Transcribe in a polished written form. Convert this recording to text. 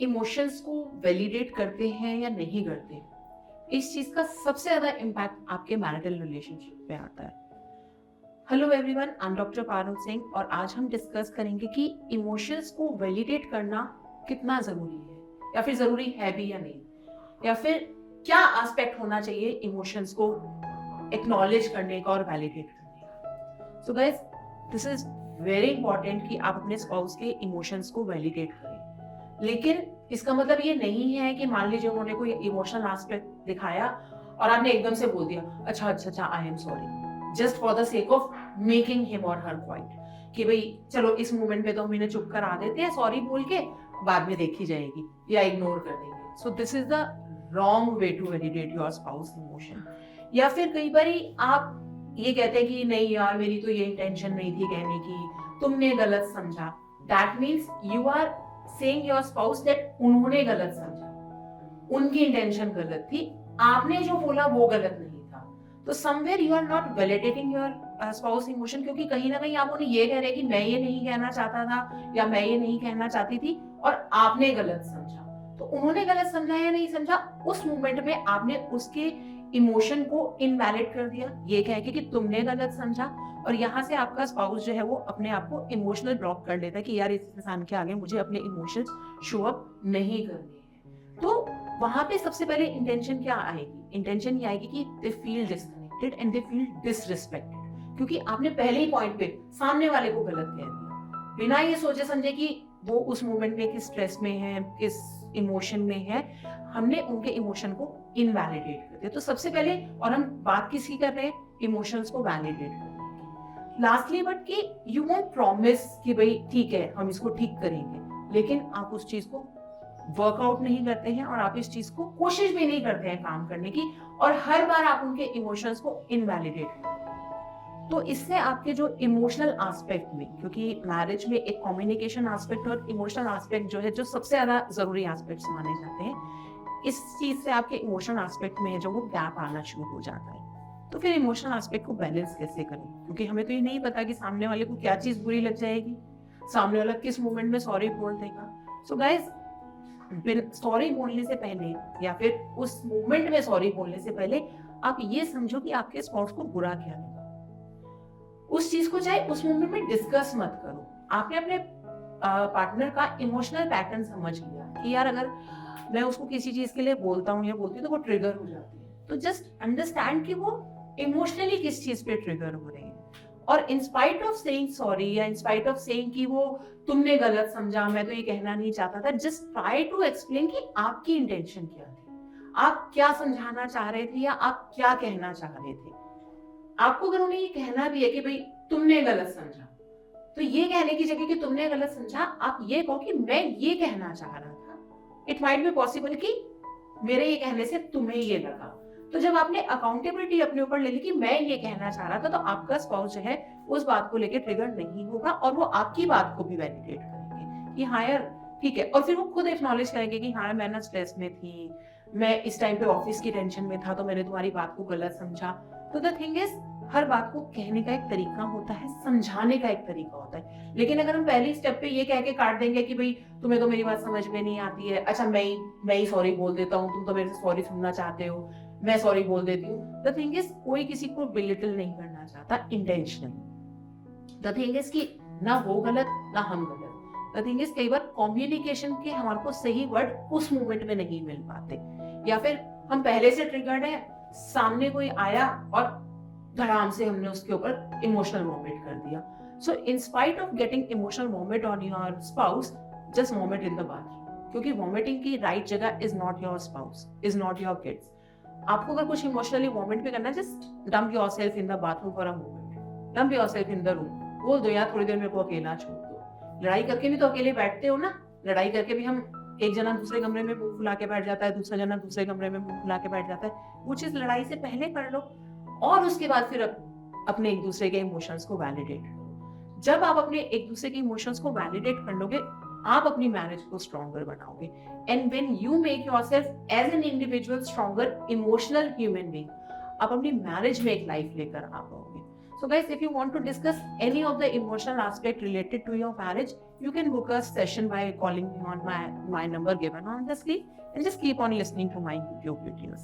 Emotions को validate करते हैं या नहीं करते, इस चीज का सबसे ज्यादा इम्पैक्ट आपके मैरिटल रिलेशनशिप पे आता है। Hello everyone, I am doctor Parul Singh और आज हम डिस्कस करेंगे कि इमोशंस को वैलिडेट करना कितना जरूरी है या फिर जरूरी है भी या नहीं, या फिर क्या एस्पेक्ट होना चाहिए इमोशंस को एक्नॉलेज करने का और वैलिडेट करने का। So guys, this is very important कि आप अपने स्पाउस के इमोशंस को वैलिडेट करें, लेकिन इसका मतलब ये नहीं है कि मान लीजिए उन्होंने कोई इमोशनल एस्पेक्ट दिखाया और आपने एकदम से बोल दिया अच्छा I am sorry, just for the sake of making him और हर पॉइंट कि भाई चलो इस मोमेंट पे तो हम इन्हें चुप करा देते हैं सॉरी बोल के, बाद में देखी जाएगी या इग्नोर कर देंगे। So this is the wrong way to validate your spouse emotion. या फिर कई बार आप ये कहते हैं कि नहीं यार मेरी तो ये इंटेंशन नहीं थी कहने की, तुमने गलत समझा। That means you are saying your spouse that उन्होंने गलत समझा, उनकी इंटेंशन गलत थी, आपने जो बोला वो गलत नहीं था। तो somewhere you are not validating your spouse emotion, क्योंकि कहीं ना कहीं आप उन्हें ये कह रहे हैं कि मैं ये नहीं कहना चाहता था या मैं ये नहीं कहना चाहती थी और आपने गलत समझा। तो उन्होंने गलत समझा या नहीं समझा, उस मोमेंट में आपने उसके इमोशन को इनवैलिड कर दिया ये कह के कि तुमने गलत समझा, और यहाँ से आपका स्पाउस जो है वो अपने आप को इमोशनल ब्लॉक कर लेता है कि यार इस इंसान के आगे मुझे अपने इमोशंस शो अप नहीं करने हैं। तो वहां पे सबसे पहले इंटेंशन क्या आएगी? इंटेंशन ये आएगी कि they feel disconnected and they feel disrespected, क्योंकि आपने पहले ही पॉइंट पे सामने वाले को गलत कह दिया बिना ये सोचे समझे कि वो उस मोमेंट में किस स्ट्रेस में है, किस इमोशन में है, हमने उनके इमोशन को इनवैलिडेट कर दिया। तो सबसे पहले, और हम बात किसकी कर रहे हैं? इमोशंस को वैलिडेट करने की। लास्टली बट कि यू वोंट प्रॉमिस कि भाई ठीक है हम इसको ठीक करेंगे, लेकिन आप उस चीज को वर्कआउट नहीं करते हैं और आप इस चीज को कोशिश भी नहीं करते हैं काम करने की, और हर बार आप उनके इमोशंस को इनवैलिडेट करते हैं। तो इससे आपके जो इमोशनल एस्पेक्ट में, क्योंकि मैरिज में एक कम्युनिकेशन एस्पेक्ट और इमोशनल एस्पेक्ट जो है जो सबसे ज्यादा जरूरी एस्पेक्ट्स माने जाते हैं, इस चीज से आपके इमोशनल एस्पेक्ट में जो वो गैप आना शुरू हो जाता है। तो फिर इमोशनल एस्पेक्ट को बैलेंस कैसे करें? क्योंकि हमें तो ये नहीं पता कि सामने वाले को क्या चीज बुरी लग जाएगी, सामने वाला किस मोमेंट में सॉरी बोल देगा। सो गाइस, सॉरी बोलने से पहले या फिर उस मोमेंट में सॉरी बोलने से पहले आप ये समझो कि आपके स्पाउस को बुरा क्या लगा। उस चीज को चाहे उस मोमेंट में डिस्कस मत करो। आपने अपने पार्टनर का इमोशनल पैटर्न समझ लिया कि यार अगर मैं उसको किसी चीज के लिए बोलता हूँ या बोलती हूँ तो वो ट्रिगर हो जाती है। तो जस्ट अंडरस्टैंड कि वो इमोशनली किस चीज पे ट्रिगर हो रहे हैं, और इन स्पाइट ऑफ सेइंग सॉरी या इन स्पाइट ऑफ सेइंग कि वो तुमने गलत समझा, मैं तो ये कहना नहीं चाहता था, जस्ट ट्राई टू एक्सप्लेन कि आपकी इंटेंशन क्या थी, आप क्या समझाना चाह रहे थे या आप क्या कहना चाह रहे थे। आपको अगर उन्हें ये कहना भी है कि भाई तुमने गलत समझा, तो ये कहने की जगह कि तुमने गलत समझा, आप ये कहो कि मैं ये कहना चाह रहा था, इट माइट बी पॉसिबल कि मेरे ये कहने से तुम्हें ये लगा। तो जब आपने अकाउंटेबिलिटी अपने ऊपर ले ली कि मैं ये कहना चाह रहा था, तो आपका स्पाउस जो है उस बात को लेकर ट्रिगर नहीं होगा और वो आपकी बात को भी वैलिडेट करेंगे कि हाँ यार ठीक है, और फिर वो खुद एक्नॉलेज करेंगे कि हाँ मैं ना स्ट्रेस में थी, मैं इस टाइम पे ऑफिस की टेंशन में था, तो मैंने तुम्हारी बात को गलत समझा। तो द थिंग इज, हर बात को कहने का एक तरीका होता है, समझाने का एक तरीका होता है। लेकिन अगर हम पहली स्टेप पे ये कह के काट देंगे कि भाई तुम्हें तो मेरी बात समझ में नहीं आती है, अच्छा मैं ही सॉरी बोल देता हूँ, तुम तो मेरे से सॉरी सुनना चाहते हो, मैं सॉरी बोल देती हूँ। द थिंग इज, कोई किसी को बिलिटल नहीं करना चाहता इंटेंशनली। द थिंग इज कि ना वो गलत ना हम गलत। द थिंग इज, कई बार कम्युनिकेशन के हमारे को सही वर्ड उस मोमेंट में नहीं मिल पाते, या फिर हम पहले से ट्रिगर्ड है, सामने कोई आया और धड़ाम से हमने उसके ऊपर इमोशनल वॉमिट कर दिया। So in spite of getting emotional vomit on your spouse, just vomit in the bathroom, क्योंकि वॉमिटिंग की राइट जगह is not your spouse, is not your kids. आपको अगर कुछ इमोशनली वॉमिट भी करना है, just dump yourself in the bathroom for a moment, dump yourself in the room, बोल दो यार थोड़ी देर मेरे को अकेला छोड़ दो। लड़ाई करके भी तो अकेले बैठते हो ना, लड़ाई करके भी हम, एक जना दूसरे कमरे में मुंह फुला के बैठ जाता है, दूसरा जना दूसरे कमरे में मुंह फुला के बैठ जाता है। वो चीज लड़ाई से पहले कर लो और उसके बाद फिर अपने एक दूसरे के इमोशंस को वैलिडेट करो। जब आप अपने एक दूसरे के इमोशंस को वैलिडेट कर लोगे, आप अपनी मैरिज को स्ट्रॉन्गर बनाओगे। And when you make yourself as an individual stronger emotional human being, आप अपनी मैरिज में एक लाइफ लेकर आ पाओगे। So guys, if you want to discuss any of the emotional aspect related to your marriage, you can book a session by calling me on my number given on the screen, and just keep on listening to my YouTube videos.